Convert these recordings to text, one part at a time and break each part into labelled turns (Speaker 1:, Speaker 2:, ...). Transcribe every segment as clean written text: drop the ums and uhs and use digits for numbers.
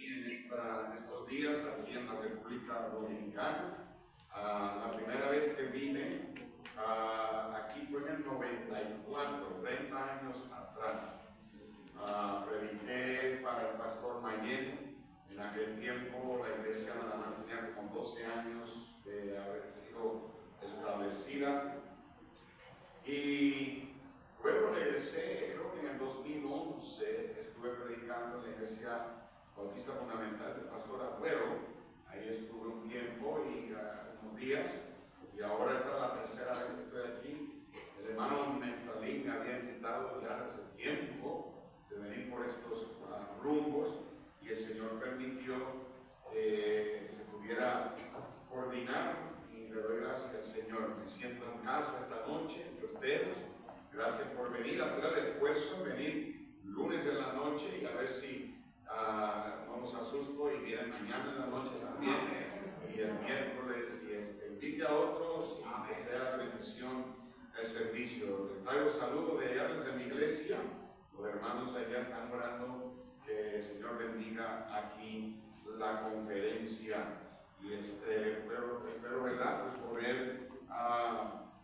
Speaker 1: estos días aquí en la República Dominicana. La primera vez que vine aquí fue en el 94, 30 años atrás. Prediqué para el pastor Mayen. En aquel tiempo la iglesia nada más tenía como 12 años de haber sido establecida. Y luego regresé, creo que en el 2011 estuve predicando en la iglesia Bautista Fundamental del pastor Agüero. Ahí estuve un tiempo y unos días, y ahora esta es la tercera vez que estoy aquí. El hermano Neftalí me había invitado ya hace tiempo de venir por estos rumbos, y el Señor permitió que se pudiera coordinar, y le doy gracias al Señor. Me siento en casa esta noche entre ustedes. Gracias por venir, hacer el esfuerzo, venir lunes en la noche y a ver si no nos asusto y vienen mañana en la noche también, y el miércoles, y invite a otros y que sea la bendición el servicio. Les traigo saludos de allá desde mi iglesia. Los hermanos allá están orando que el Señor bendiga aquí la conferencia, y espero verdad pues poder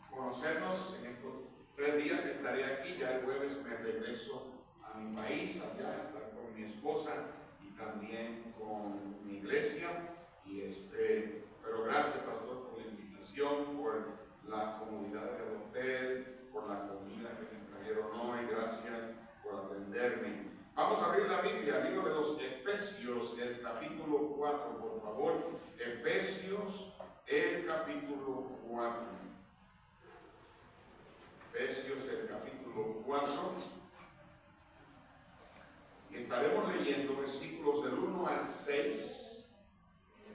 Speaker 1: conocernos en estos 3 días que estaré aquí. Ya el jueves me regreso a mi país, allá a estar con mi esposa y también con mi iglesia. Pero gracias, pastor, por la invitación, por la comodidad del hotel, por la comida que me trajeron hoy. Gracias por atenderme. Vamos a abrir la Biblia, el libro de los Efesios, el capítulo 4, por favor. Efesios, el capítulo 4. Efesios, el capítulo 4. Y estaremos leyendo versículos del 1 al 6.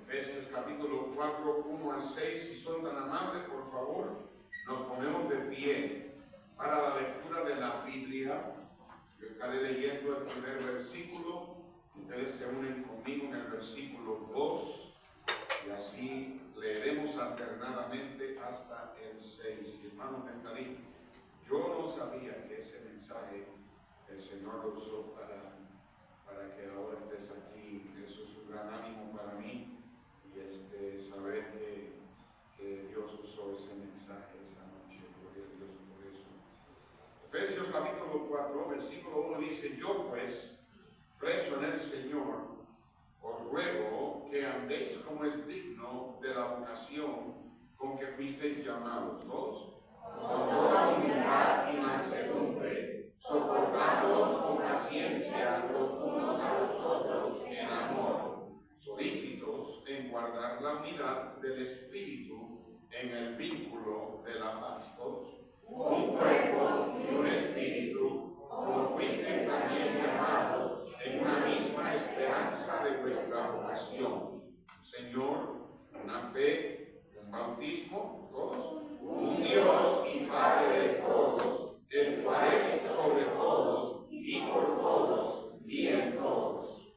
Speaker 1: Efesios capítulo 4, 1 al 6. Si son tan amables, por favor, nos ponemos de pie para la lectura de la Biblia. Yo estaré leyendo el primer versículo. Ustedes se unen conmigo en el versículo 2. Y así leeremos alternadamente hasta el 6. Hermano Mentalí, yo no sabía que ese mensaje el Señor lo usó para que ahora estés aquí. Eso es un gran ánimo para mí, y saber que Dios usó ese mensaje esa noche. Gloria a Dios por eso. Efesios capítulo 4, versículo 1 dice: yo pues, preso en el Señor, os ruego que andéis como es digno de la vocación con que fuisteis llamados. 2. Con toda humildad y mansedumbre, soportándoos con paciencia los unos a los otros en amor, solícitos en guardar la unidad del Espíritu en el vínculo de la paz. Todos. Un cuerpo y un espíritu, como fuisteis también llamados en una misma esperanza de vuestra vocación. Señor, una fe, un bautismo, todos. Un Dios y Padre de todos, el cual es sobre todos y por todos y en todos.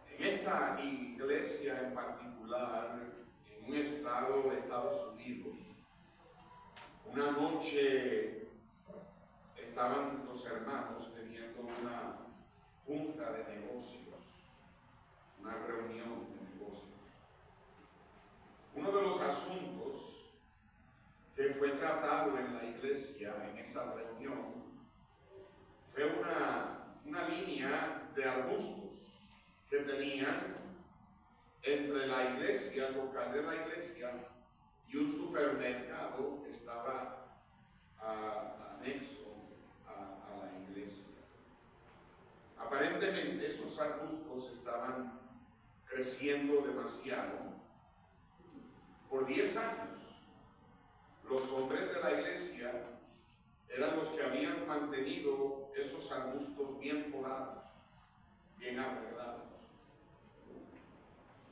Speaker 1: En esta iglesia en particular, en un estado de Estados Unidos, una noche estaban los hermanos teniendo una junta de negocios, una reunión de negocios. Uno de los asuntos que fue tratado en la iglesia en esa reunión fue una línea de arbustos que tenían entre la iglesia, el local de la iglesia, y un supermercado que estaba anexo a la iglesia. Aparentemente esos arbustos estaban creciendo demasiado. Por 10 años, los hombres de la iglesia eran los que habían mantenido esos arbustos bien podados, bien arreglados.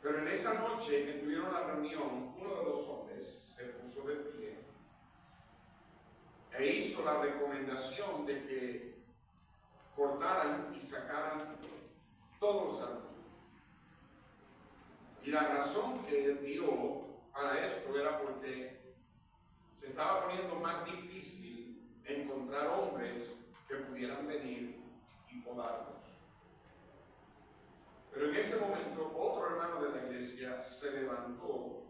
Speaker 1: Pero en esa noche que tuvieron la reunión, uno de los hombres se puso de pie e hizo la recomendación de que cortaran y sacaran todos los arbustos. Y la razón que él dio para esto era porque se estaba poniendo más difícil encontrar hombres que pudieran venir y podarlos. momento, otro hermano de la iglesia se levantó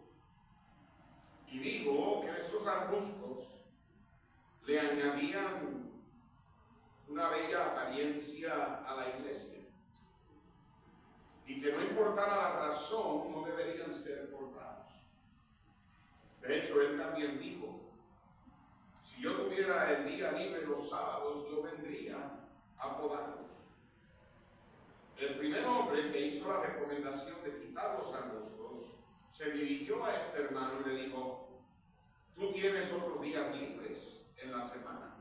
Speaker 1: y dijo que esos arbustos le añadían una bella apariencia a la iglesia y que no importara la razón, no deberían ser cortados. De hecho, él también dijo: si yo tuviera el día libre los sábados, yo vendría a podarlos. El primer hombre que hizo la recomendación de quitar los arbustos se dirigió a este hermano y le dijo: tú tienes otros días libres en la semana,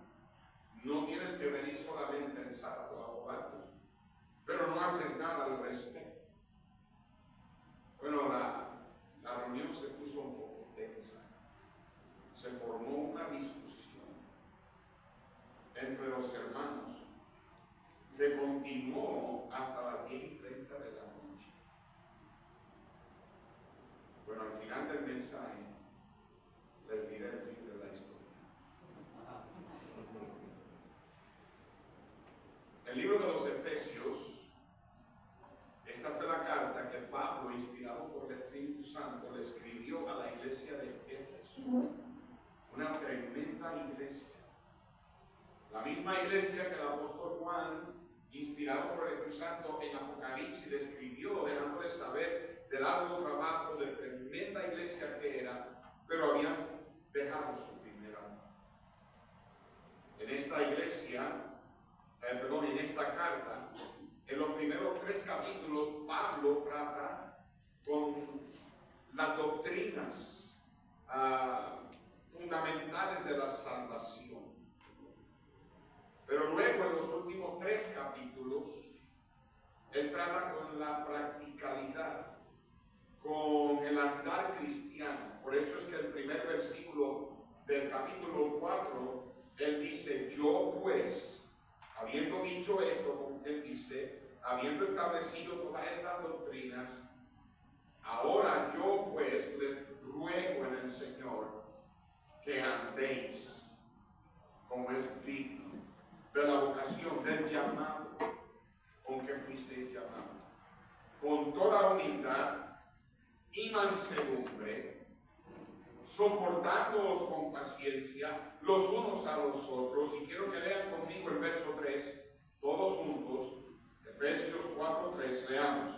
Speaker 1: no tienes que venir solamente el sábado a podarlos, pero no haces nada al respecto. Bueno, la reunión se puso un poco tensa, se formó una discusión entre los hermanos que continuó hasta las 10:30 de la noche. Bueno, al final del mensaje les diré el fin de la historia. El libro de los Efesios, esta fue la carta que Pablo, inspirado por el Espíritu Santo, le escribió a la iglesia de Éfeso, una tremenda iglesia. La misma iglesia que el apóstol Juan, inspirado por el Espíritu Santo, en Apocalipsis le escribió, dejándole saber del arduo trabajo de tremenda iglesia que era, pero habían dejado su primer amor. En esta iglesia, en esta carta, en los primeros 3 capítulos, Pablo trata con las doctrinas fundamentales de la salvación. Pero luego, en los últimos 3 capítulos, él trata con la practicalidad, con el andar cristiano. Por eso es que el primer versículo del capítulo 4, él dice: yo pues, habiendo dicho esto, como él dice, habiendo establecido todas estas doctrinas, ahora yo pues les ruego en el Señor que andéis como es digno de la vocación, del llamado con que fuisteis llamados, con toda humildad y mansedumbre, soportándoos con paciencia los unos a los otros. Y quiero que lean conmigo el verso 3, todos juntos, Efesios 4:3, leamos: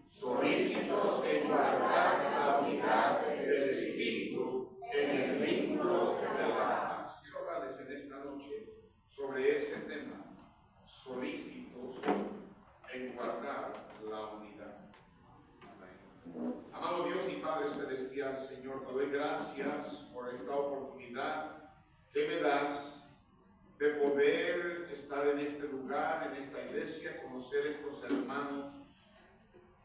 Speaker 1: solícitos en guardar la unidad del Espíritu en el vínculo de la paz. Quiero hablarles en esta noche sobre ese tema, solícitos en guardar la unidad. Amén. Amado Dios y Padre Celestial, Señor, te doy gracias por esta oportunidad que me das de poder estar en este lugar, en esta iglesia, conocer estos hermanos,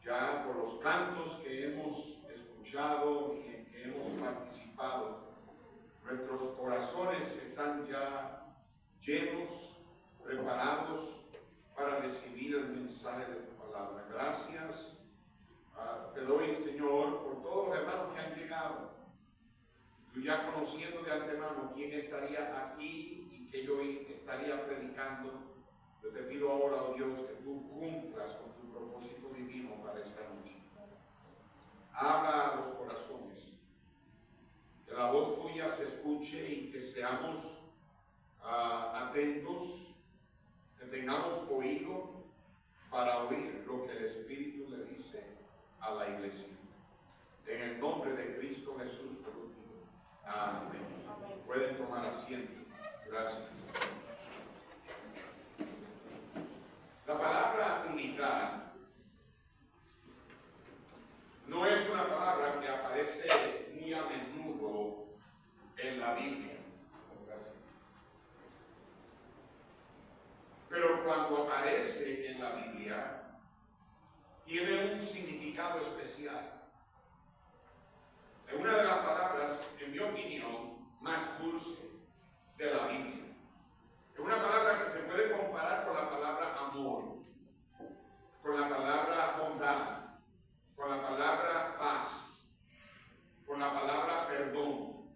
Speaker 1: ya por los cantos que hemos escuchado y en que hemos participado. Nuestros corazones están ya llenos, preparados para recibir el mensaje de tu palabra. Gracias te doy, Señor, por todos los hermanos que han llegado. Tú ya conociendo de antemano quién estaría aquí y que yo estaría predicando, yo te pido ahora, oh Dios, que tú cumplas con tu propósito divino para esta noche. Habla a los corazones, que la voz tuya se escuche y que seamos atentos, que tengamos oído para oír lo que el Espíritu le dice a la iglesia. En el nombre de Cristo Jesús te lo pido. Amén. Pueden tomar asiento. Gracias. La palabra unidad no es una palabra que aparece muy a menudo en la Biblia. Pero cuando aparece en la Biblia, tiene un significado especial. Es una de las palabras, en mi opinión, más dulce de la Biblia. Es una palabra que se puede comparar con la palabra amor, con la palabra bondad, con la palabra paz, con la palabra perdón.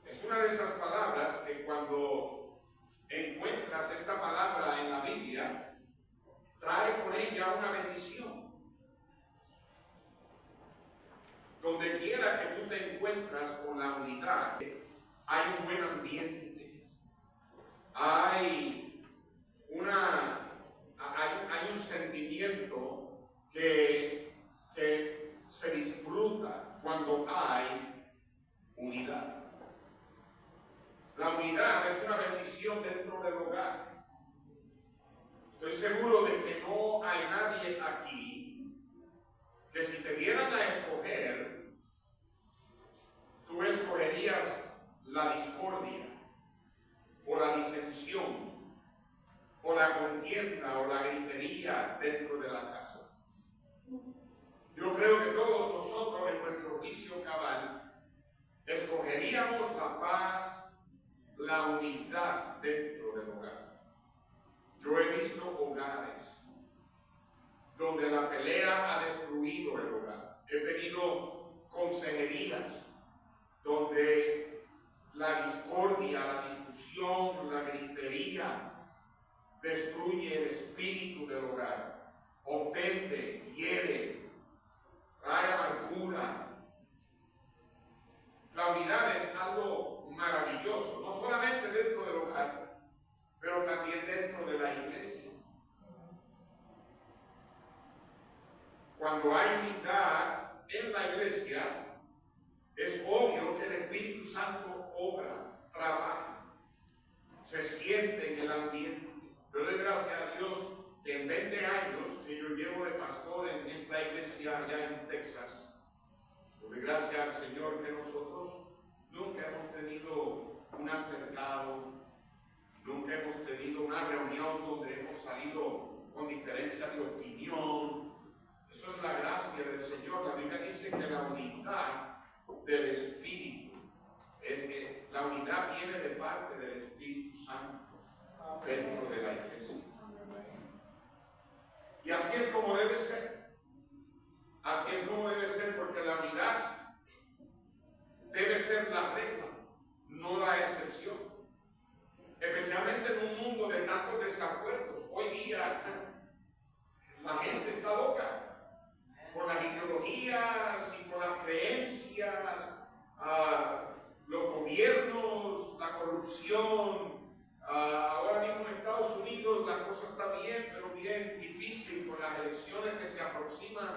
Speaker 1: Es una de esas palabras que cuando encuentras esta palabra en la Biblia, trae con ella una bendición. aquí que si te dieran a escoger, tú escogerías la discordia, o la disensión, o la contienda, o la gritería dentro de la casa. Yo creo que todos nosotros en nuestro juicio cabal escogeríamos la paz, la unidad dentro del hogar. Yo he visto hogares donde la pelea ha destruido el hogar. He tenido consejerías donde la discordia, la discusión, la gritería destruye el espíritu del hogar, ofende, hiere, trae amargura. La unidad es algo maravilloso, no solamente dentro del hogar, pero también dentro de la iglesia. Cuando hay unidad en la iglesia, es obvio que el Espíritu Santo obra, trabaja, se siente en el ambiente. Yo le doy gracias a Dios que en 20 años que yo llevo de pastor en esta iglesia allá en Texas, le doy gracias al Señor que nosotros nunca hemos tenido un altercado, nunca hemos tenido una reunión donde hemos salido con diferencia de opinión. Eso es la gracia del Señor. La Biblia dice que la unidad del Espíritu, la unidad viene de parte del Espíritu Santo dentro de la iglesia. Y así es como debe ser. Así es como debe ser, porque la unidad debe ser la regla, no la excepción. Especialmente en un mundo de tantos desacuerdos. Hoy día la gente está loca por las ideologías y por las creencias, los gobiernos, la corrupción. Ahora mismo en Estados Unidos la cosa está bien, pero bien difícil por las elecciones que se aproximan,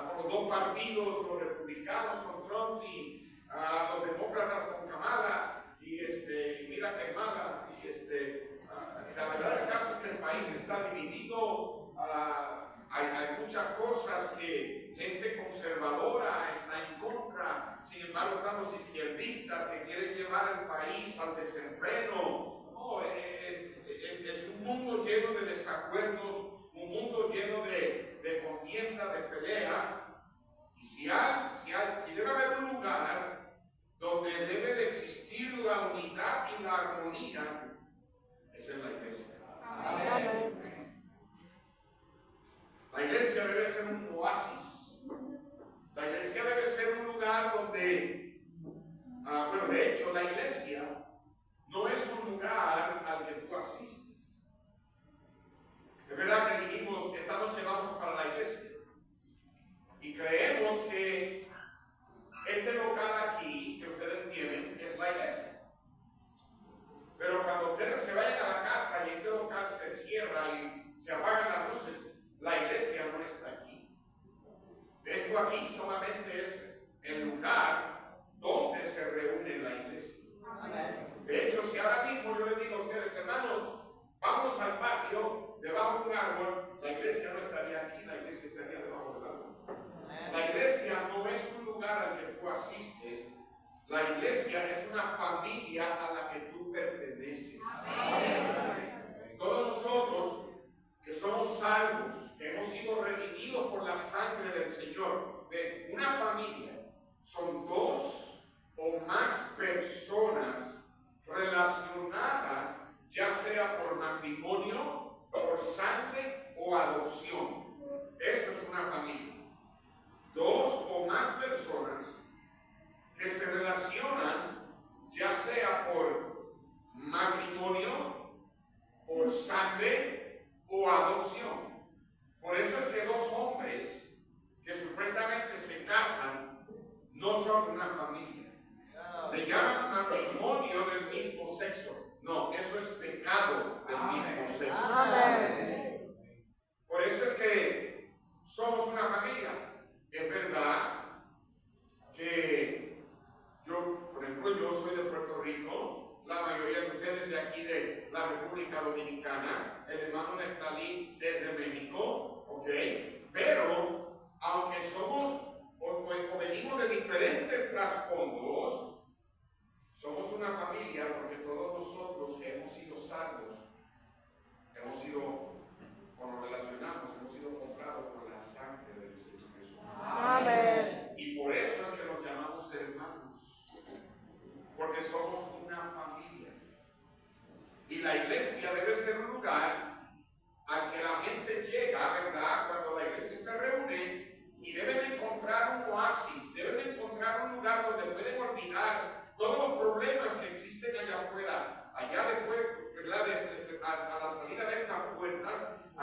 Speaker 1: por los dos partidos, los republicanos con Trump y los demócratas con Kamala, y mira que mala, la verdad del caso es que el país está dividido. Hay muchas cosas que gente conservadora está en contra, sin embargo están los izquierdistas que quieren llevar el país al desenfreno. No, es un mundo lleno de desacuerdos, un mundo lleno de contienda, de pelea. Y si debe haber un lugar donde debe de existir la unidad y la armonía, es en la iglesia. Amén. La iglesia debe ser un oasis. La iglesia debe ser un lugar donde, de hecho, la iglesia no es un lugar al que tú asistes. Es verdad que dijimos, esta noche vamos para la iglesia. Y creemos que este local aquí que ustedes tienen es la iglesia. Pero cuando ustedes se vayan a la casa y este local se cierra y se apagan las luces, la iglesia no está aquí. Esto aquí solamente es el lugar donde se reúne la iglesia. De hecho, si ahora mismo yo les digo a ustedes, hermanos, vamos al patio debajo de un árbol, la iglesia no estaría aquí, la iglesia estaría debajo del árbol. La iglesia no es un lugar al que tú asistes, la iglesia es una familia a la que tú perteneces. Todos nosotros que somos salvos, que hemos sido redimidos por la sangre del Señor, una familia son dos o más personas relacionadas, ya sea por matrimonio, por sangre o adopción. Eso es una familia. Dos o más personas que se relacionan, ya sea por matrimonio, por sangre o adopción. Por eso es que dos hombres que supuestamente se casan no son una familia. Le llaman matrimonio del mismo sexo. No, eso es pecado del mismo sexo. Amén. Por eso es que somos una familia. Es verdad que yo, por ejemplo, yo soy de Puerto Rico, la mayoría de ustedes de aquí de la República Dominicana, el hermano Neftalí desde México.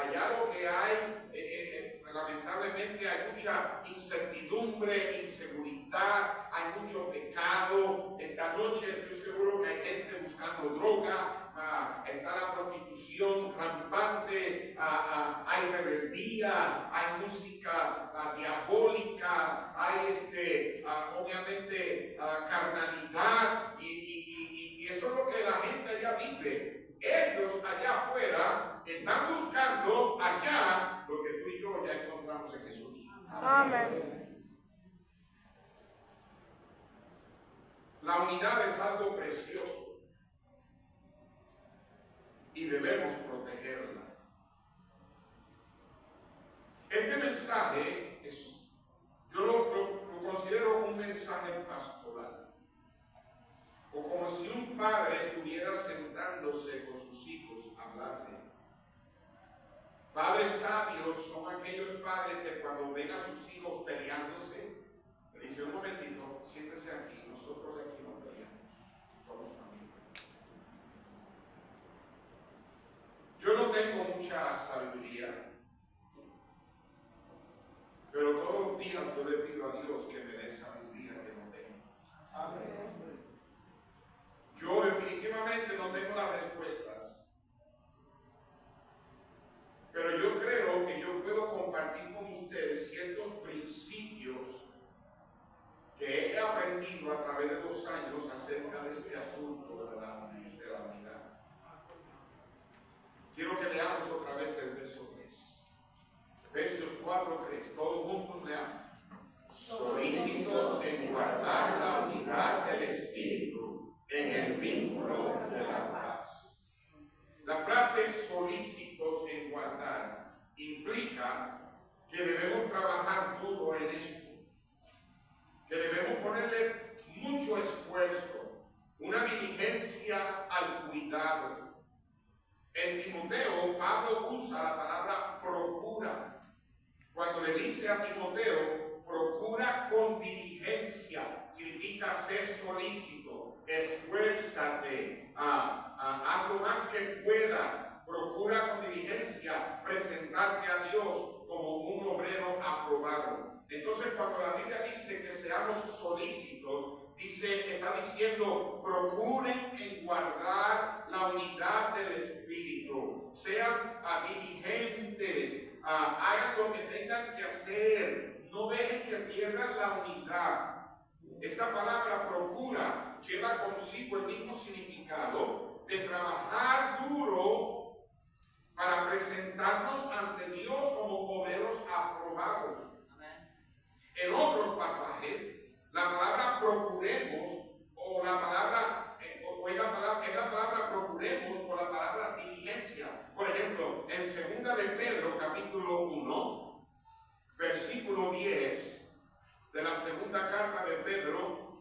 Speaker 1: allá lo que hay, lamentablemente hay mucha incertidumbre, inseguridad, hay mucho pecado. Esta noche estoy seguro que hay gente buscando droga, está la prostitución rampante, hay rebeldía, hay música diabólica, hay obviamente carnalidad y eso es lo que la gente allá vive. Ellos allá afuera están buscando allá lo que tú y yo ya encontramos en Jesús.
Speaker 2: Amén.
Speaker 1: La unidad es algo precioso y debemos protegerla. Este mensaje yo lo considero un mensaje pastoral. O como si un padre estuviera sentándose con sus hijos a hablarle. Padres sabios son aquellos padres que cuando ven a sus hijos peleándose, le dicen: un momentito, siéntese aquí, nosotros aquí no peleamos, somos familia. Yo no tengo mucha sabiduría, pero todos los días yo le pido a Dios que me dé sabiduría que no tengo. Amén. Yo definitivamente no tengo las respuestas, pero yo creo que yo puedo compartir con ustedes ciertos principios que he aprendido a través de los años acerca de este asunto de la unidad. Quiero que leamos otra vez el verso 3. Efesios 4:3. Todos juntos leamos. Solícitos en guardar la unidad del Espíritu en el vínculo de la paz. La frase solícitos en guardar implica que debemos trabajar duro en esto, que debemos ponerle mucho esfuerzo, una diligencia al cuidado. En Timoteo, Pablo usa la palabra procura. Cuando le dice a Timoteo, procura con diligencia, significa ser solícito, esfuérzate, haz lo más que puedas, procura con diligencia presentarte a Dios como un obrero aprobado. Entonces, cuando la Biblia dice que seamos solícitos, está diciendo: procuren en guardar la unidad del Espíritu, sean diligentes, hagan lo que tengan que hacer, no dejen que pierdan la unidad. Esa palabra procura lleva consigo el mismo significado de trabajar duro para presentarnos ante Dios como obreros aprobados. En otros pasajes, la palabra procuremos o la palabra es la palabra procuremos o la palabra diligencia. Por ejemplo, en 2 de Pedro capítulo 1, versículo 10 de la segunda carta de Pedro,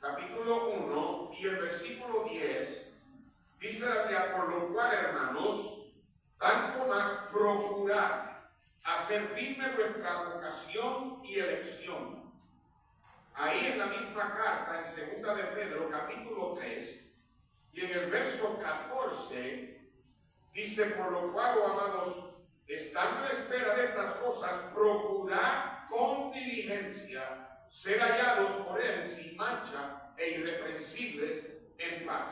Speaker 1: capítulo 1 y el versículo 10, dice la Biblia: por lo cual, hermanos, tanto más procurad hacer firme vuestra vocación y elección. Ahí en la misma carta, en 2 de Pedro, capítulo 3, y en el verso 14, dice: por lo cual, oh amados, estando en espera de estas cosas, procurad con diligencia ser hallados por Él sin mancha e irreprensibles en paz.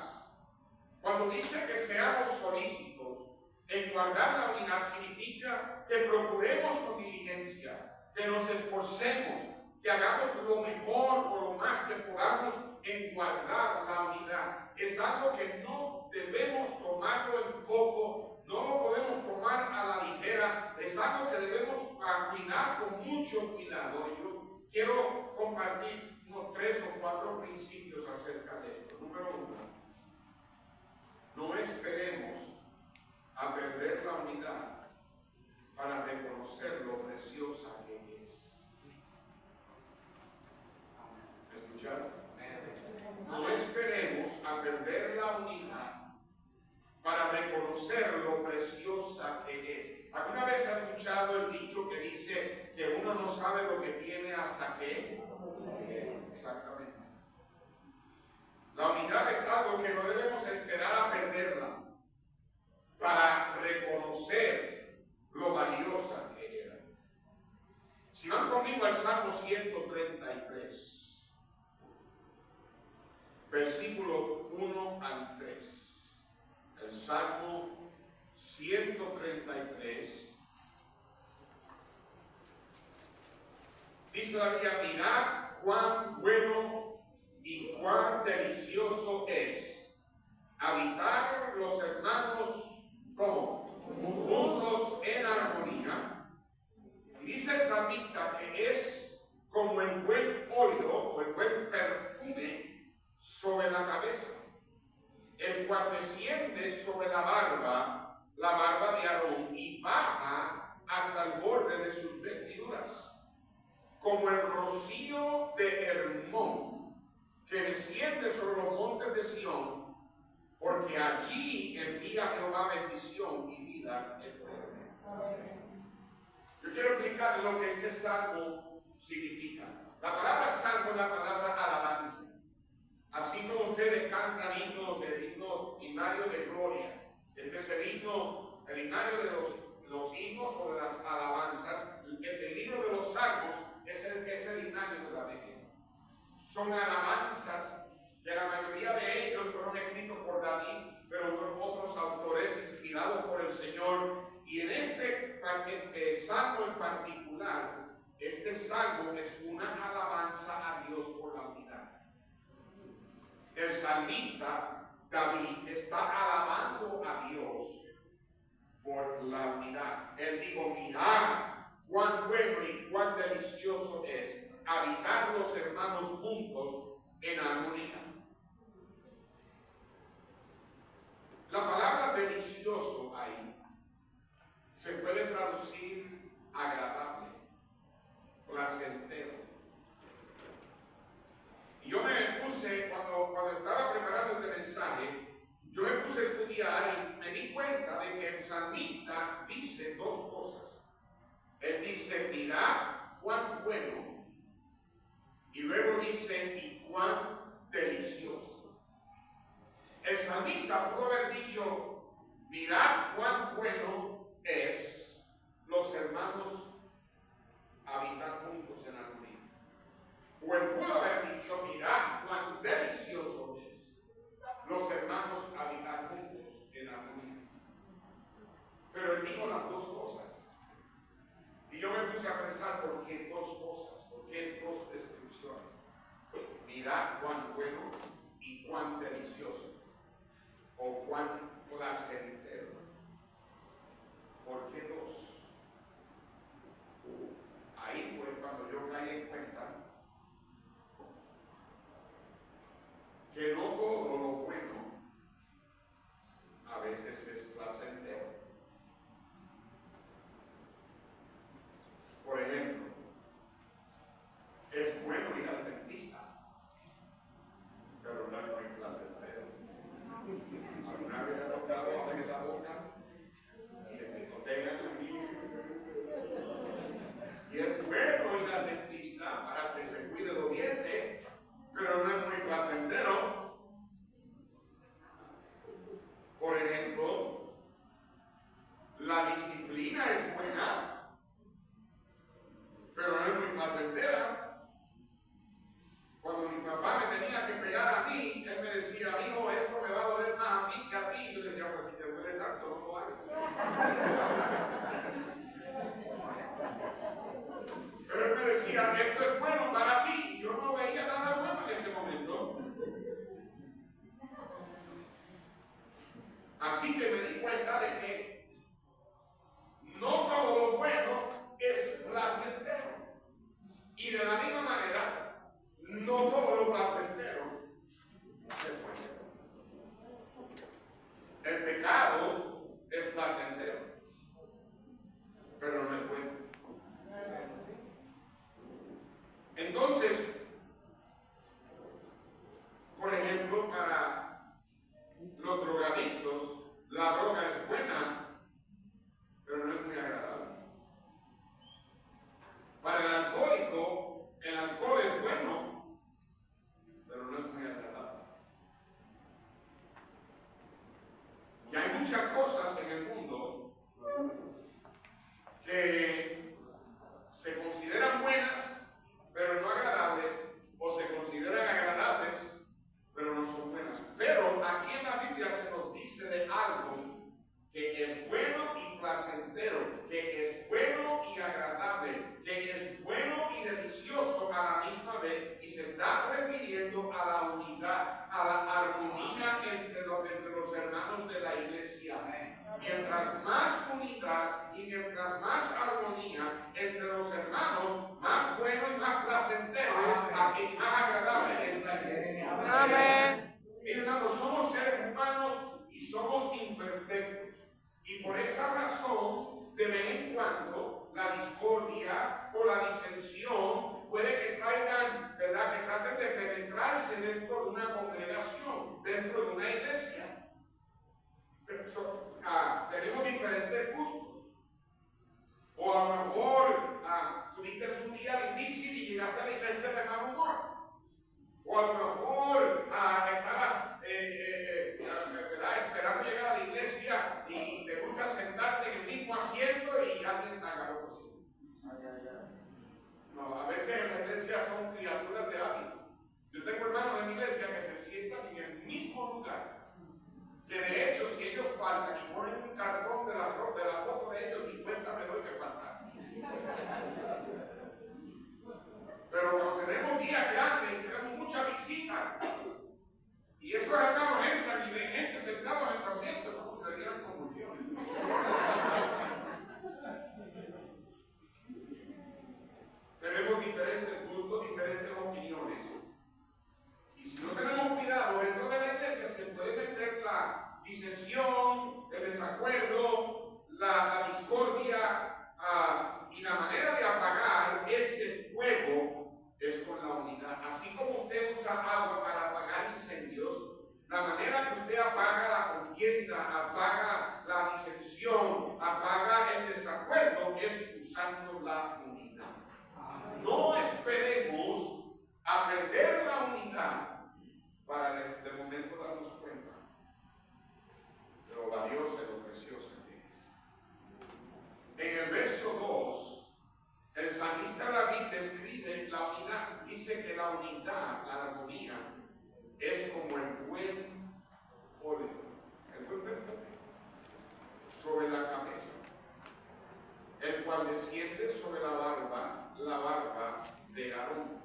Speaker 1: Cuando dice que seamos solícitos en guardar la unidad, significa que procuremos con diligencia, que nos esforcemos, que hagamos lo mejor o lo más que podamos en guardar la unidad. Es algo que no debemos tomarlo en poco, no lo podemos tomar a la ligera, es algo que debemos cuidar con mucho cuidado. Y yo quiero compartir unos 3 o 4 principios acerca de esto. Número 1, no esperemos a perder la unidad para reconocer lo preciosa que es. ¿Escucharon? No esperemos a perder la unidad para reconocer lo preciosa que es. ¿Alguna vez has escuchado el dicho que dice que uno no sabe lo que tiene hasta que? Exactamente. La unidad es algo que no debemos esperar a perderla para reconocer dice la Biblia, mirad cuán bueno y cuán delicioso es habitar los hermanos como juntos en armonía. Y dice el salmista que es como el buen óleo o el buen perfume sobre la cabeza, el cual desciende sobre la barba de Aarón y baja hasta el borde de sus vestiduras, como el rocío de Hermón que desciende sobre los montes de Sión, porque allí envía Jehová bendición y vida eterna. Yo quiero explicar lo que ese salmo significa. La palabra salmo es la palabra alabanza. Así como ustedes cantan himnos del himnario de gloria, este es el himnario de los himnos o de las alabanzas, el libro de los salmos es el himnario de la Biblia. Son alabanzas que la mayoría de ellos fueron escritos por David, pero por otros autores inspirados por el Señor. Y en este salmo en particular, este salmo es una alabanza a Dios por la unidad. El salmista David está alabando a Dios por la unidad. Él dijo, mirad cuán bueno y cuán delicioso es habitar los hermanos juntos en armonía. La palabra delicioso ahí se puede traducir agradable, placentero. Y yo me puse, cuando estaba preparando este mensaje, yo me puse a estudiar y me di cuenta de que el salmista dice dos cosas. Él dice, mirad cuán bueno, y luego dice, y cuán delicioso. El salmista pudo haber dicho, mirad cuán bueno es los hermanos mientras más unidad y mientras más armonía entre los hermanos, más bueno y más placentero y más agradable es la iglesia.
Speaker 2: Amén.
Speaker 1: Miren, hermanos, somos seres humanos y somos imperfectos. Y por esa razón, de vez en cuando, la discordia o la disensión puede que traigan, ¿verdad?, que traten de penetrarse dentro de una congregación, dentro de una iglesia. Tenemos diferentes gustos. O a lo mejor tuviste un día difícil y llegaste a la iglesia de mal humor. O a lo mejor estabas esperando llegar a la iglesia y te gusta sentarte en el mismo asiento y alguien te haga lo posible. No, a veces en la iglesia son criaturas de hábito. Yo tengo hermanos en mi iglesia que se sientan en el mismo lugar. Que de hecho, si ellos faltan y ponen un cartón de la foto de ellos, ni cuenta me doy que faltan. Pero cuando tenemos días grandes y tenemos mucha visita, y esos hermanos entran y ven gente sentada en el asiento, como si le dieran convulsiones. Tenemos diferentes gustos, diferentes opiniones. Y si no tenemos cuidado, dentro de la iglesia se puede meter la disensión, el desacuerdo, la discordia, y la manera de apagar ese fuego es con la unidad. Así como usted usa agua para apagar incendios, la manera que usted apaga la contienda, apaga la disensión, apaga el desacuerdo es usando la unidad. No esperemos a perder la unidad para de momento darnos cuenta de lo valiosa y lo preciosa que es. En el verso 2, el salmista David describe la unidad. Dice que la unidad, la armonía, es como el buen óleo, el buen perfume sobre la cabeza, el cual desciende sobre la barba de Aarón.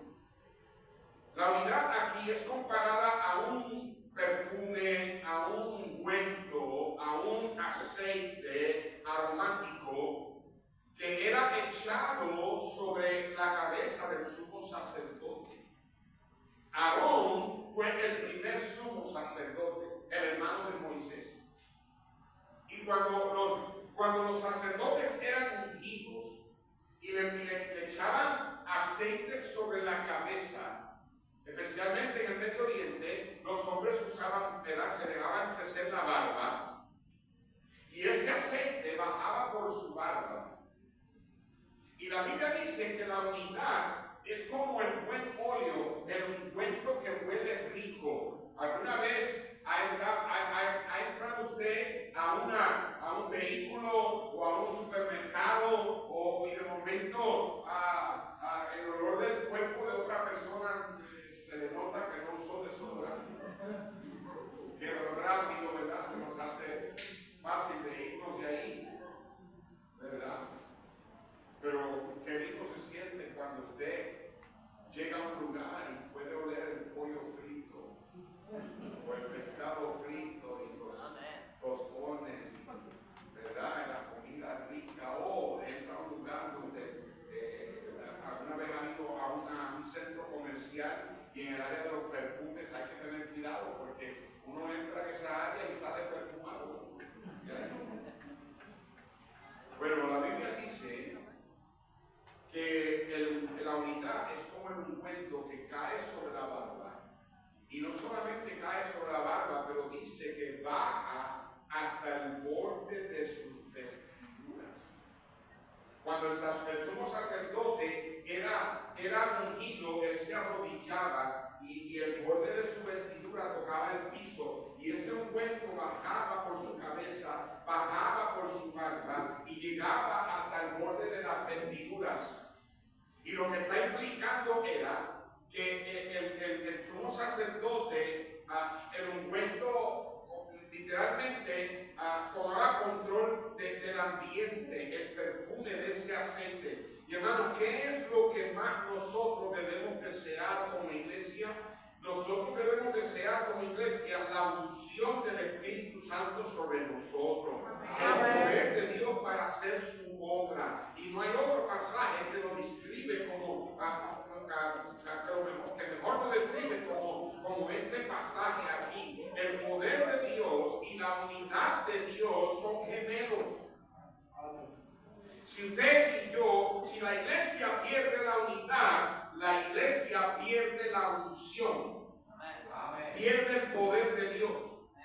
Speaker 1: La unidad aquí es comparada a un perfume, a un ungüento, a un aceite aromático que era echado sobre la cabeza del sumo sacerdote. Aarón fue el primer sumo sacerdote, el hermano de Moisés. Y cuando los sacerdotes eran ungidos y le echaban aceite sobre la cabeza, especialmente en el Medio Oriente, los hombres usaban, se dejaban crecer la barba y ese aceite bajaba por su barba. Y la Biblia dice que la unidad es como el buen óleo, el ungüento que huele rico. ¿Alguna vez ha entrado usted a un vehículo o a un supermercado y de momento el olor del cuerpo de otra persona se le nota que no usó desodorante? Que rápido, ¿verdad? Se nos hace fácil de irnos de ahí, ¿verdad? Pero qué rico se siente cuando usted llega a un lugar y puede oler el pollo frito o el pescado frito y los tostones, ¿verdad? La comida rica, o entra a un lugar donde alguna vez ha ido a un centro comercial y en el área de los perfumes hay que tener cuidado porque uno entra en esa área y sale perfumado. Bueno, la Biblia dice que la unidad es como el ungüento que cae sobre la barba. Y no solamente cae sobre la barba, pero dice que baja hasta el borde de sus vestiduras. Cuando el sumo sacerdote era ungido, él se arrodillaba y el borde de su vestidura tocaba el piso. Y ese ungüento bajaba por su cabeza, bajaba por su barba y llegaba hasta el borde de las vestiduras. Y lo que está implicando era que el sumo sacerdote, el ungüento literalmente tomaba control del ambiente, el perfume de ese aceite. Y hermano, ¿qué es lo que más nosotros debemos desear como iglesia? Nosotros debemos desear como iglesia la unción del Espíritu Santo sobre nosotros. El poder de Dios para hacer su obra. Y no hay otro pasaje que lo describe como, que mejor lo describe como este pasaje aquí. El poder de Dios y la unidad de Dios son gemelos. Si usted y yo, si la iglesia pierde la unidad, la iglesia pierde la unción. Pierde el poder de Dios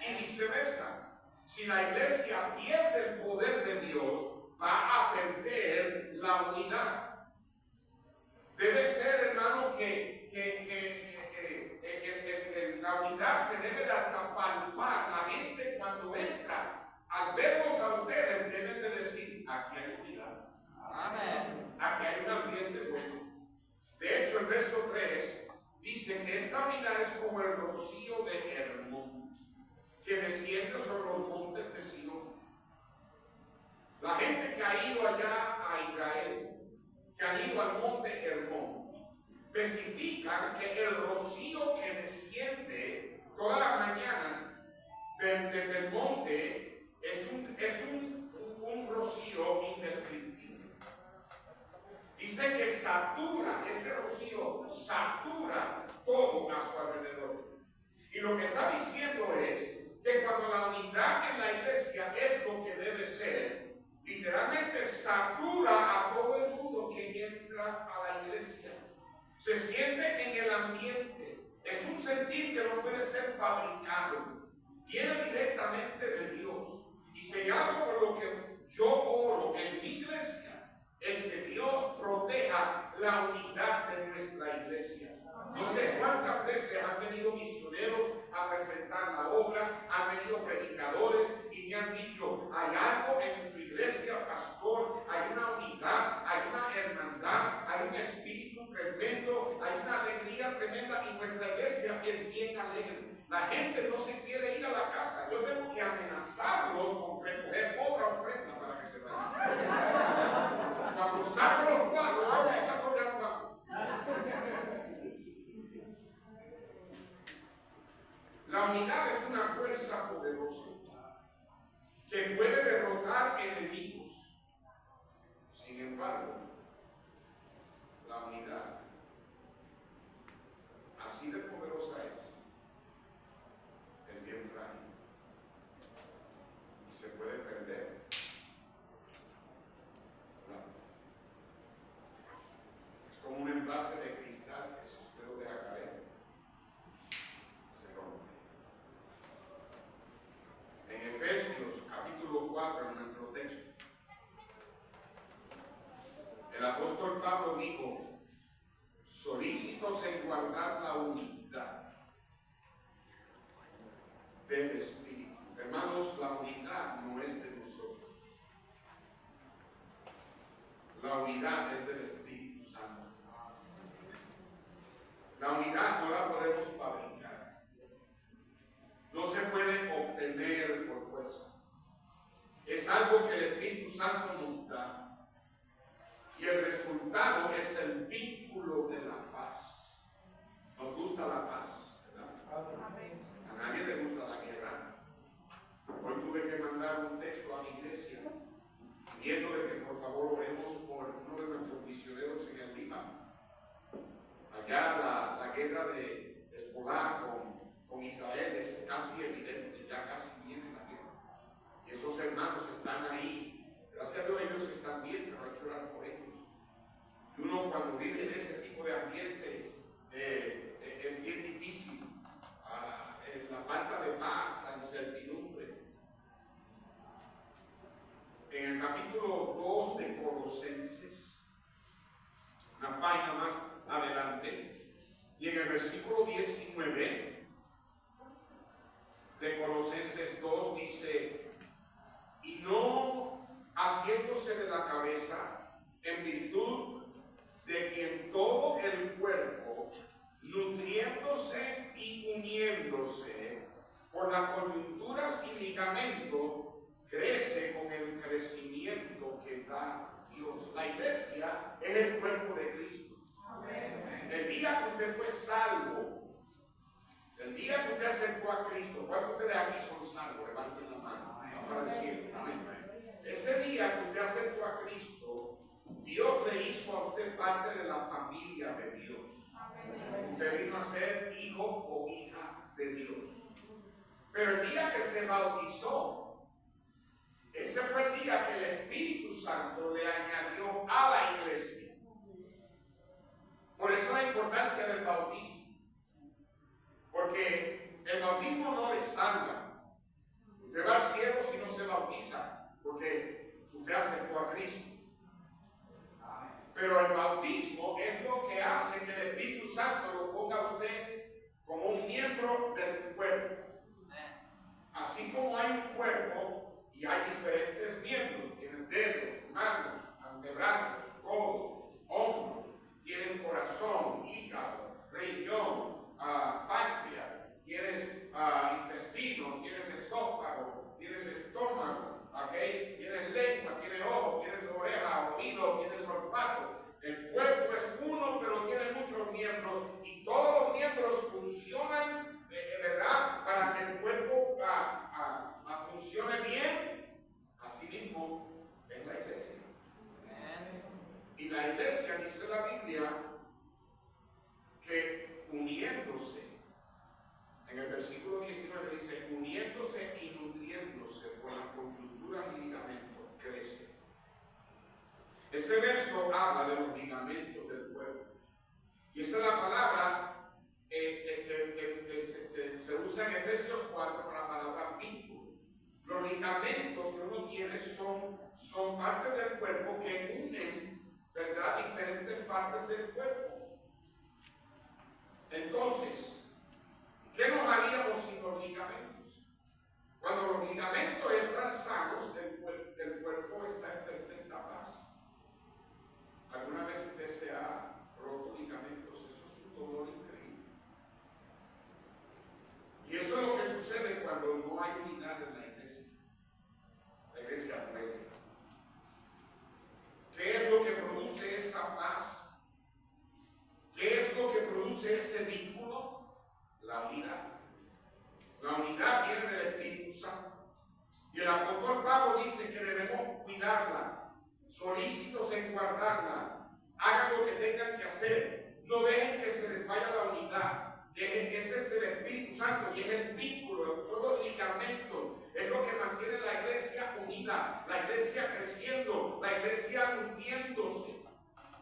Speaker 1: y viceversa. Si la iglesia pierde el poder de Dios, va a perder la unidad. Debe ser, hermano, que la unidad se debe de hasta palpar. La gente cuando entra, al verlos a ustedes, deben de decir, aquí hay unidad. Amén. Aquí hay un ambiente bueno. De hecho, el verso 3 dice que esta unidad es como el rocío de Hermón, que desciende sobre los montes de Sion. La gente que ha ido allá a Israel, que han ido al monte Hermón, testifican que el rocío que desciende todas las mañanas desde el monte es un rocío indescriptible. Dice que satura, ese rocío satura todo a su alrededor. Y lo que está diciendo es que cuando la unidad en la iglesia es lo que debe ser, literalmente satura a todo el mundo que entra a la iglesia. Se siente en el ambiente. Es un sentir que no puede ser fabricado. Viene directamente de Dios. Y si hay algo por lo que yo oro en mi iglesia, es que Dios proteja la unidad de nuestra iglesia. No sé cuántas veces han venido misioneros a presentar la obra, han venido predicadores y me han dicho, hay algo en su iglesia, pastor, hay una unidad, hay una hermandad, hay un espíritu tremendo, hay una alegría tremenda y nuestra iglesia es bien alegre. La gente no se quiere ir a la casa, yo tengo que amenazarlos con recoger otra ofrenda para que se vayan. Cuando saco los cuadros, la unidad es una fuerza poderosa que puede derrotar enemigos. Sin embargo, la unidad, así de poderosa es bien frágil y se puede perder. Es como un envase de cristal que si usted lo deja caer, se rompe. En Efesios capítulo 4, en nuestro texto, el apóstol Pablo dijo, solícitos en guardar la unidad del Espíritu. Hermanos, la unidad no es de nosotros. La unidad es del Espíritu Santo. La unidad no la podemos fabricar. No se puede obtener por fuerza. Es algo que el Espíritu Santo nos da. Y el resultado es el vínculo de la paz. Nos gusta la paz, ¿verdad? A nadie le gusta la guerra. Hoy tuve que mandar un texto a mi iglesia pidiéndole que por favor oremos por uno de nuestros misioneros en el Líbano. Allá la guerra de Hezbolá con Israel es casi evidente, ya casi viene la guerra. Y esos hermanos están ahí. Gracias a Dios ellos están bien, pero hay que orar por ellos. Y uno cuando vive en ese tipo de ambiente es bien difícil. La falta de paz, la incertidumbre. En el capítulo 2 de Colosenses, una página más adelante, y en el versículo 19 de Colosenses 2 dice, y no haciéndose de la cabeza, en virtud de quien todo el cuerpo, nutriéndose y uniéndose por las coyunturas y ligamentos, crece con el crecimiento que da Dios. La iglesia es el cuerpo de Cristo. Amén. El día que usted fue salvo, el día que usted acercó a Cristo, ¿cuántos de ustedes aquí son salvos? Levanten la mano. parte de la familia de Dios. Usted vino a ser hijo o hija de Dios. Pero el día que se bautizó, ese fue el día que el Espíritu Santo le añadió a la iglesia. Por eso la importancia del bautismo. Porque el bautismo no le salva. Usted va al cielo si no se bautiza, porque usted aceptó a Cristo. Pero el bautismo es lo que hace que el Espíritu Santo lo ponga a usted como un miembro del cuerpo. Así como hay un cuerpo y hay diferentes miembros, tienen dedos, manos, antebrazos, codos, hombros, tienen corazón, hígado, riñón, páncreas, tienes intestinos, tienes esófago, tienes estómago, ¿okay? Tienes lengua, tienes ojo, tienes oreja, oído, tienes olfato. El cuerpo es uno, pero tiene muchos miembros y todos los miembros funcionan, ¿verdad? Para que el cuerpo funcione bien. Así mismo es la iglesia. Y la iglesia, dice la Biblia, que uniéndose, en el versículo 19 dice, uniéndose y nutriéndose por las coyunturas y ligamentos, crece. Ese verso habla de los ligamentos del cuerpo. Y esa es la palabra que se usa en Efesios 4 para la palabra vínculo. Los ligamentos que uno tiene son partes del cuerpo que unen, ¿verdad?, diferentes partes del cuerpo. Entonces, ¿qué nos haríamos sin los ligamentos? Cuando los ligamentos entran sanos, el cuerpo está en perfecta paz. ¿Alguna vez usted se ha roto ligamentos? Eso es un dolor increíble. Y eso es lo que sucede cuando no hay unidad en la iglesia. La iglesia muere. ¿Qué es lo que produce esa paz? ¿Qué es lo que produce ese vínculo? La unidad. La unidad viene del Espíritu Santo. Y el apóstol Pablo dice que debemos cuidarla, solícitos en guardarla. Hagan lo que tengan que hacer. No dejen que se les vaya la unidad. Ese es el Espíritu Santo y es el vínculo, son los ligamentos. Es lo que mantiene la iglesia unida, la iglesia creciendo, la iglesia nutriéndose.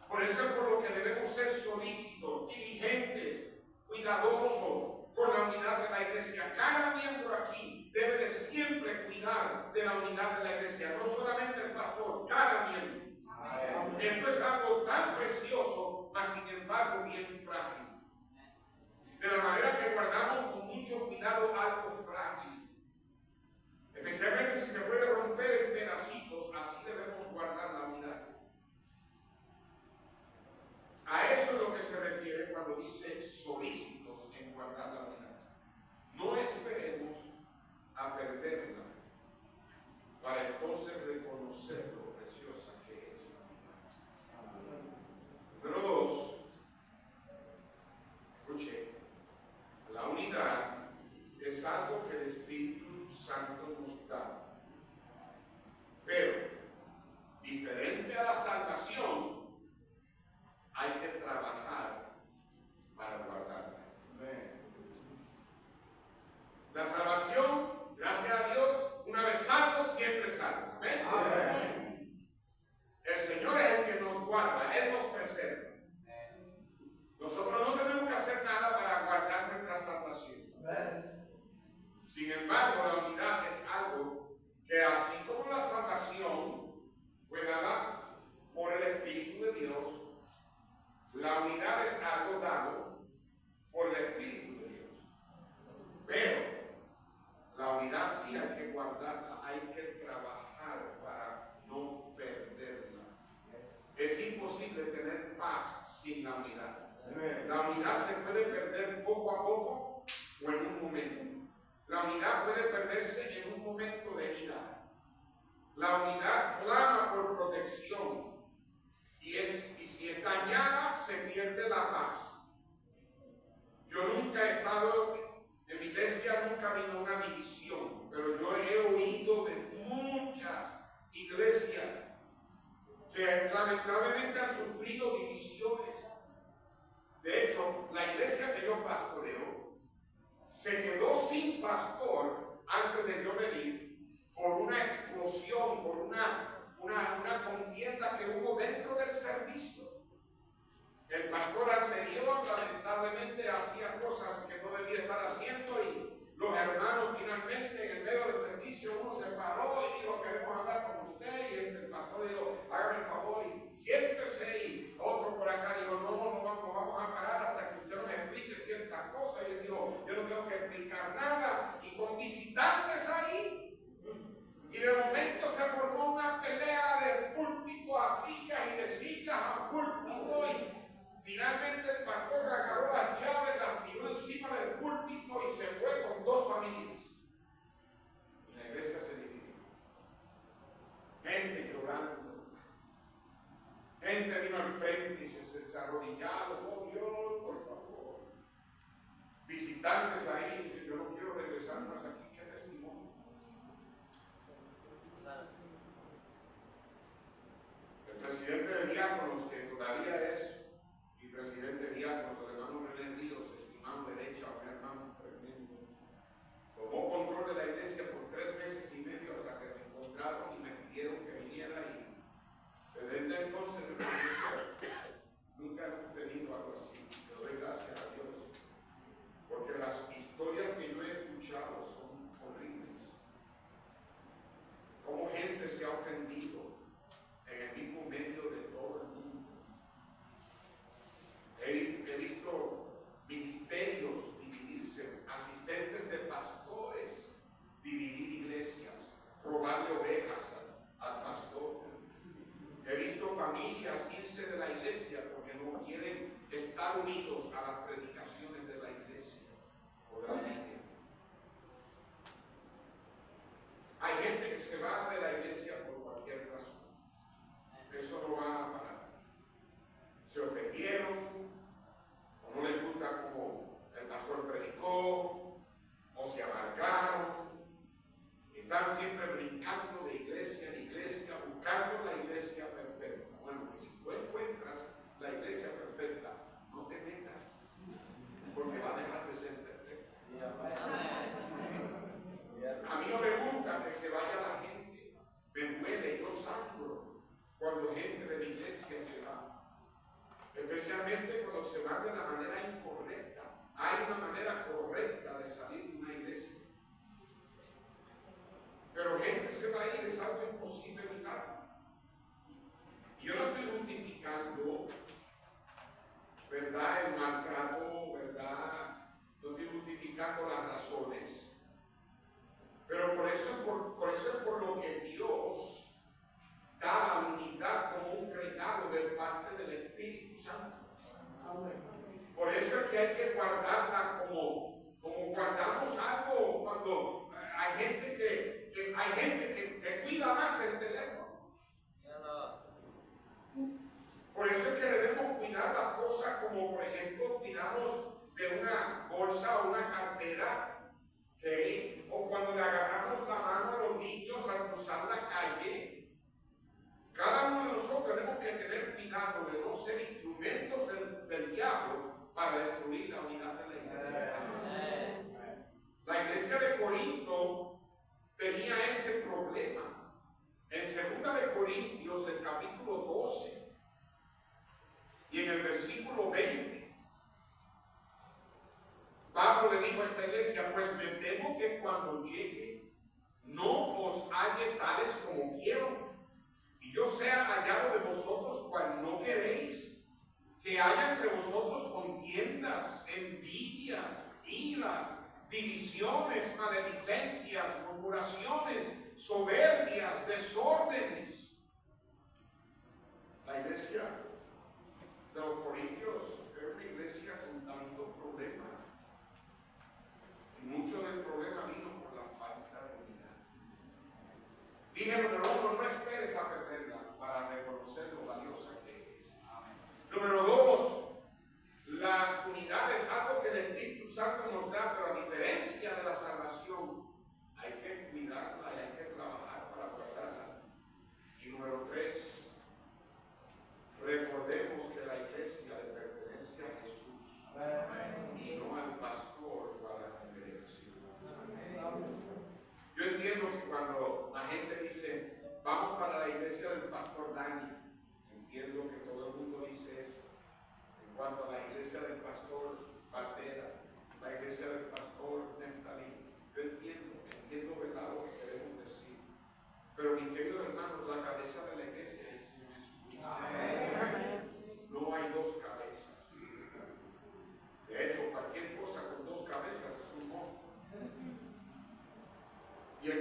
Speaker 1: Por eso es por lo que debemos ser solícitos, diligentes, cuidadosos con la unidad de la iglesia. Cada miembro aquí debe de siempre cuidar de la unidad de la iglesia, no solamente el pastor, cada miembro. Esto es algo tan precioso, mas sin embargo bien frágil. De la manera que guardamos con mucho cuidado algo frágil, especialmente si se puede romper en pedacitos, así debemos guardar la unidad. A eso es lo que se refiere cuando dice solícitos en guardar la unidad. No esperemos a perderla para entonces reconocer lo preciosa que es la unidad. Número 2, escuche, la unidad es algo que el Espíritu Santo nos da, pero diferente a la salvación, hay que trabajar para guardarla. La salvación, gracias a Dios, una vez salvo, siempre salvo. Amén. El Señor es el que nos guarda, Él nos preserva. Nosotros no tenemos que hacer nada para guardar nuestra salvación. Sin embargo, la unidad es algo que, así como la salvación fue dada por el Espíritu de Dios, la unidad es algo dado por el Espíritu de Dios. Pero la unidad sí hay que guardarla, hay que trabajar para no perderla. Es imposible tener paz sin la unidad. La unidad se puede perder poco a poco o en un momento. La unidad puede perderse en un momento de ira. La unidad clama por protección y si es dañada se pierde la paz. Yo nunca he estado en mi iglesia, nunca ha habido una división, pero yo he oído de muchas iglesias que lamentablemente han sufrido divisiones. De hecho, la iglesia que yo pastoreo se quedó sin pastor antes de yo venir por una explosión, por una contienda que hubo dentro del servicio. El pastor anterior lamentablemente hacía cosas que no debía estar haciendo y los hermanos finalmente en el medio del servicio uno se paró y dijo: queremos hablar con usted, y el pastor dijo: hágame el favor y siéntese, y otro por acá dijo: no vamos a parar hasta que usted nos explique ciertas cosas, y él dijo: yo no tengo que explicar nada, y con visitantes ahí. Y de momento se formó una pelea de púlpito a sillas y de sillas a púlpito, y finalmente el pastor agarró las llaves, las tiró encima del púlpito y se fue con dos familias. Y la iglesia se dividió. Gente llorando. Gente vino al frente y se arrodillaron: oh Dios, por favor. Visitantes ahí dicen: yo no quiero regresar más aquí. ¿Qué testimonio? El presidente de diáconos, que todavía es mi presidente de diáconos, el hermano René Ríos, mi mano derecha, un hermano tremendo, tomó control de la iglesia por 3 meses y medio hasta que me encontraron y me pidieron que viniera, y desde entonces nunca hemos tenido algo así. Le doy gracias a Dios, porque las historias que yo he escuchado son horribles. Cómo gente se ha ofendido en el mismo medio de todo el mundo. He visto ministerios dividirse, asistentes de pastores dividir iglesias, robarle ovejas al pastor. He visto familias irse de la iglesia porque no quieren estar unidos a las predicaciones de la iglesia o de la Biblia. Hay gente que se va de la iglesia por cualquier razón. Eso no va a parar. Se ofendieron, o no les gusta como el pastor predicó, o se amargaron, y están siempre brincando de iglesia en iglesia, buscando la iglesia perfecta. Bueno, pues si tú encuentras la iglesia perfecta, no te metas, porque va a dejar de ser perfecta. A mí no me gusta que se vaya la gente, me duele, yo sangro cuando gente de la iglesia se va, especialmente cuando se va de la manera incorrecta. Hay una manera correcta de salir de una iglesia, pero gente se va a ir, es algo imposible evitar. Y yo no estoy justificando, ¿verdad?, el maltrato, ¿verdad? No estoy justificando las razones, pero por eso es por lo que Dios da la unidad como un regalo de parte del Espíritu Santo. Por eso es que hay que guardarla como guardamos algo cuando hay gente que cuida más el teléfono. Por eso es que debemos cuidar las cosas como, por ejemplo, cuidamos de una bolsa o una cartera, ¿okay? O cuando le agarramos la mano a los niños al cruzar la calle. Cada uno de nosotros tenemos que tener cuidado de no ser instrumentos del diablo para destruir la unidad de la iglesia. La iglesia de Corinto tenía ese problema. En 2 de Corintios, el capítulo 12, y en el versículo 20, Pablo le dijo a esta iglesia: pues me temo que cuando llegue no os halle tales como quiero, y yo sea hallado de vosotros cual no queréis, que haya entre vosotros contiendas, envidias, iras, divisiones, maledicencias, murmuraciones, soberbias, desórdenes. La iglesia de los Corintios era una iglesia con tantos problemas, y mucho del problema vino por la falta de unidad. Dije, número 1, no esperes a perderla para reconocer lo valiosa que es. Número 2, la unidad es algo que el Espíritu Santo nos da, pero a diferencia de la salvación, hay que cuidarla y hay que trabajar para guardarla. Y número 3, recordemos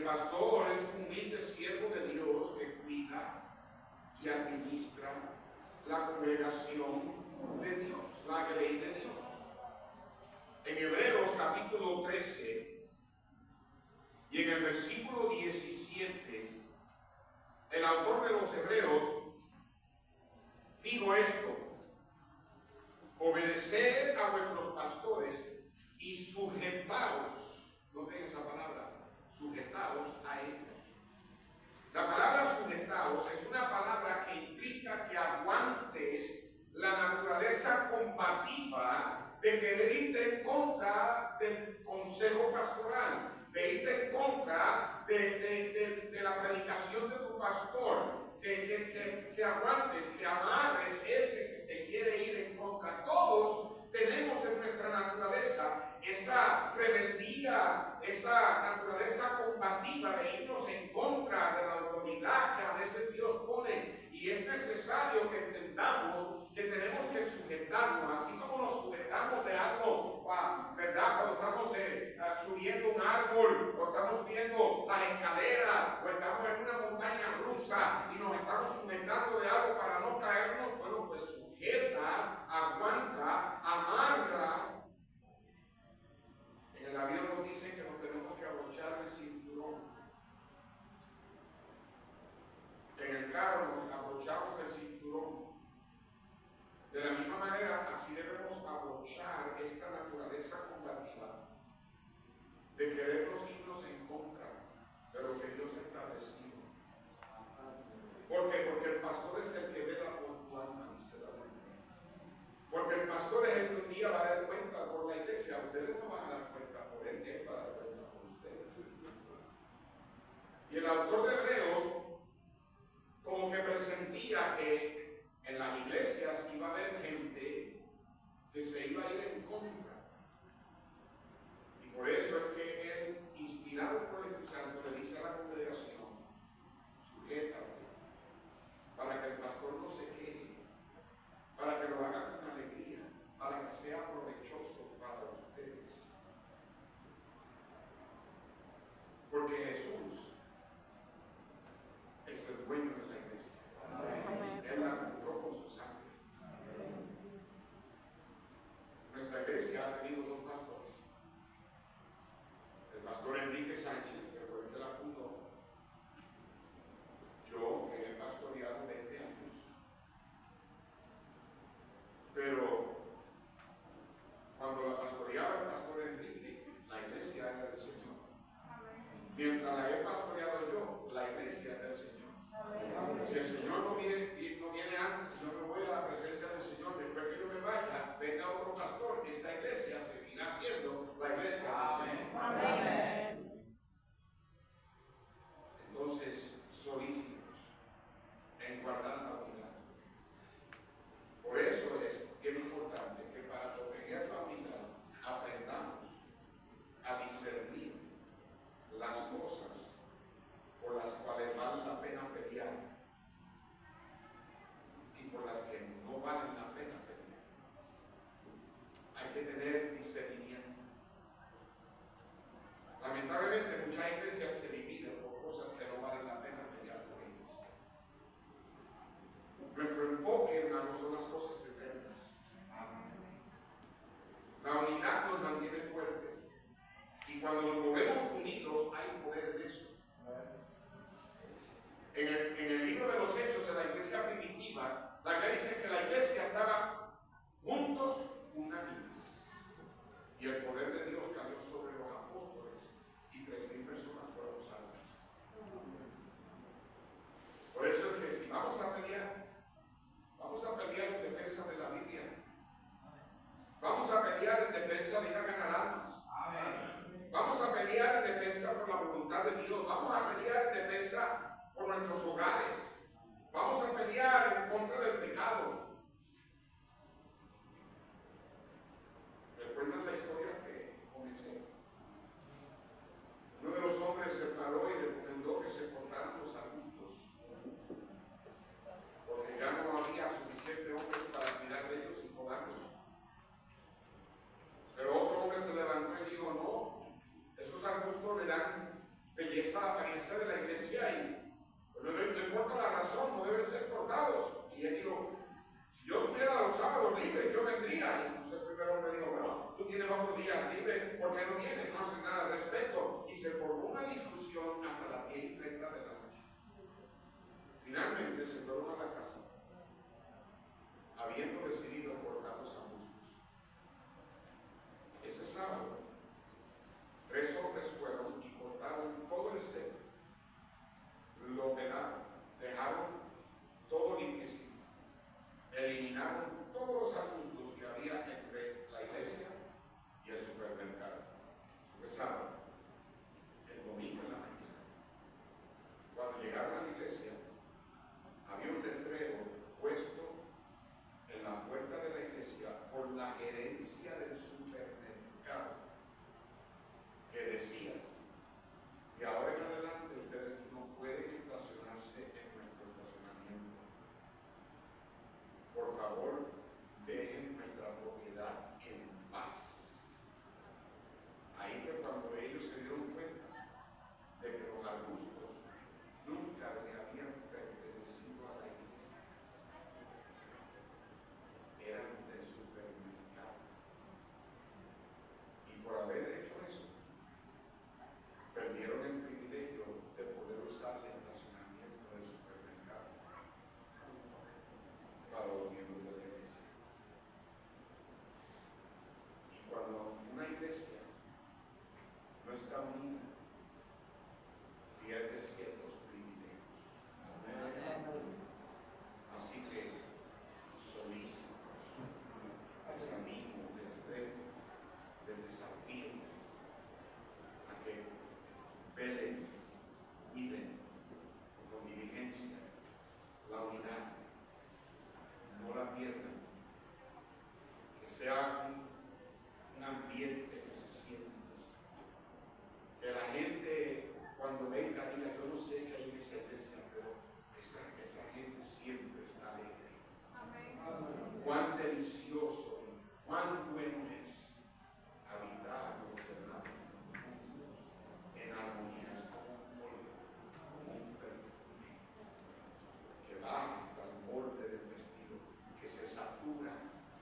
Speaker 1: pastor es un humilde siervo de Dios que cuida y administra la congregación de Dios, la grey de Dios. En Hebreos capítulo 13 y en el versículo 17, el autor de los Hebreos dijo esto: obedeced a vuestros pastores y sujetaos, noten esa palabra, sujetaos a ellos. La palabra sujetaos es una palabra que implica que aguantes la naturaleza combativa de querer irte en contra del consejo pastoral, de irte en contra de la predicación de tu pastor, que aguantes, que amarres ese que se quiere ir en contra. Todos tenemos en nuestra naturaleza esa rebeldía, esa naturaleza combativa de irnos en contra de la autoridad que a veces Dios pone, y es necesario que entendamos que tenemos que sujetarnos, así como nos sujetamos de algo, ¿verdad? Cuando estamos subiendo un árbol, o estamos subiendo las escaleras, o estamos en una montaña rusa y nos estamos sujetando de algo para no caernos. Bueno, pues sujeta, aguanta, amarra. En el avión nos dicen que nos tenemos que abrochar el cinturón. En el carro nos abrochamos el cinturón. De la misma manera, así debemos abrochar esta naturaleza combativa de querernos irnos en contra de lo que Dios ha establecido. ¿Por qué? Porque el pastor es el que vela por tu alma, dice la Biblia. Porque el pastor es el que un día va a dar cuenta por la iglesia. Ustedes no van a dar cuenta por él, él va a dar cuenta por ustedes. Y el autor de Hebreos como que presentía que en las iglesias iba a haber gente que se iba a ir en contra. Y por eso es que él, inspirado por el Espíritu Santo, le dice a la congregación: sujétate, para que el pastor no se queje, para que lo haga con alegría, para que sea provechoso para ustedes. Porque Jesús es el dueño de la iglesia. Amén. Él la compró con su sangre. Amén. Nuestra iglesia ha tenido dos pastores. El pastor Enrique Sánchez, que fue el que la fundó. Yo, que he pastoreado 20 años. Pero cuando la pastoreaba el pastor Enrique, la iglesia era del Señor. Mientras la he pastoreado yo, la iglesia es del Señor. Si el Señor no viene antes, si no me voy a la presencia del Señor, después que yo me vaya, venga otro pastor, esa iglesia seguirá siendo la iglesia del Señor. Amén. Entonces, solícitos en guardar la unidad. Por eso es bien importante que para proteger la unidad aprendamos a discernir las cosas por las cuales vale la pena pelear y por las que no valen la pena pelear. Hay que tener discernimiento. Lamentablemente muchas iglesias se dividen por cosas que no valen la pena pelear por ellas. Nuestro enfoque, hermanos, son las cosas eternas. La unidad nos mantiene fuertes, y cuando nos movemos unidos hay poder en eso. En el libro de los Hechos de la iglesia primitiva, la Biblia dice que la iglesia estaba juntos, unánimes, y el poder de Dios cayó sobre los apóstoles y 3,000 personas fueron salvas. Por eso es que si vamos a pelear en defensa de la Biblia, vamos a pelear en defensa de ir a ganar almas. Vamos a pelear en defensa por la voluntad de Dios. Vamos a pelear en defensa por nuestros hogares. Vamos a pelear en contra del pecado. ¿Recuerdan la historia que comencé? Uno de los hombres se paró y recomendó que se portaran los arbustos, porque ya no había suficiente hombres para cuidar de ellos y cobrarlos. se fueron a la casa, habiendo decidido colocar los arbustos. Ese sábado, 3 hombres fueron y cortaron todo el cedro, lo pelaron, dejaron todo limpiecito, eliminaron todos los arbustos que había entre la iglesia y el supermercado. Fue sábado. El domingo en la mañana, cuando llegaron a la iglesia, había un letrero puesto en la puerta de la iglesia por la gerencia del supermercado que decía: de ahora en adelante ustedes no pueden estacionarse en nuestro estacionamiento. Por favor, dejen nuestra propiedad en paz. Ahí fue cuando ellos se dieron cuenta de que los arbustos nunca le habían pertenecido a la iglesia. Eran del supermercado. Y por haber hecho eso, perdieron el privilegio de poder usar el estacionamiento del supermercado para los miembros de la iglesia. Y cuando una iglesia no está unida, pierde ciertos privilegios. Así que solícitos, les animo, les reto, les desafío a que velen, cuiden con diligencia la unidad, no la pierdan, que sea un ambiente que se sienta, que la gente cuando venga diga: yo no sé qué hay en esa iglesia, pero esa gente siempre está alegre. Amén. Cuán delicioso, cuán bueno es habitar los hermanos juntos en armonía, como un óleo, como un perfume que va hasta el borde del vestido, que se satura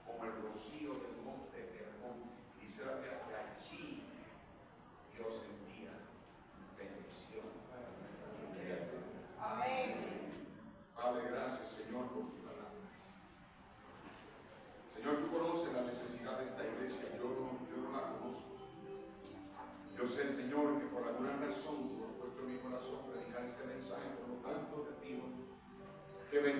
Speaker 1: como el rocío del monte Hermón. Y dice la Biblia que allí Dios envía bendición. Amén. Padre, gracias, Señor, por tu palabra. Señor, tú conoces la necesidad de esta iglesia. Yo no la conozco. Yo sé, Señor, que por alguna razón tú has puesto en mi corazón predicar este mensaje. Por lo tanto, te pido que bendiga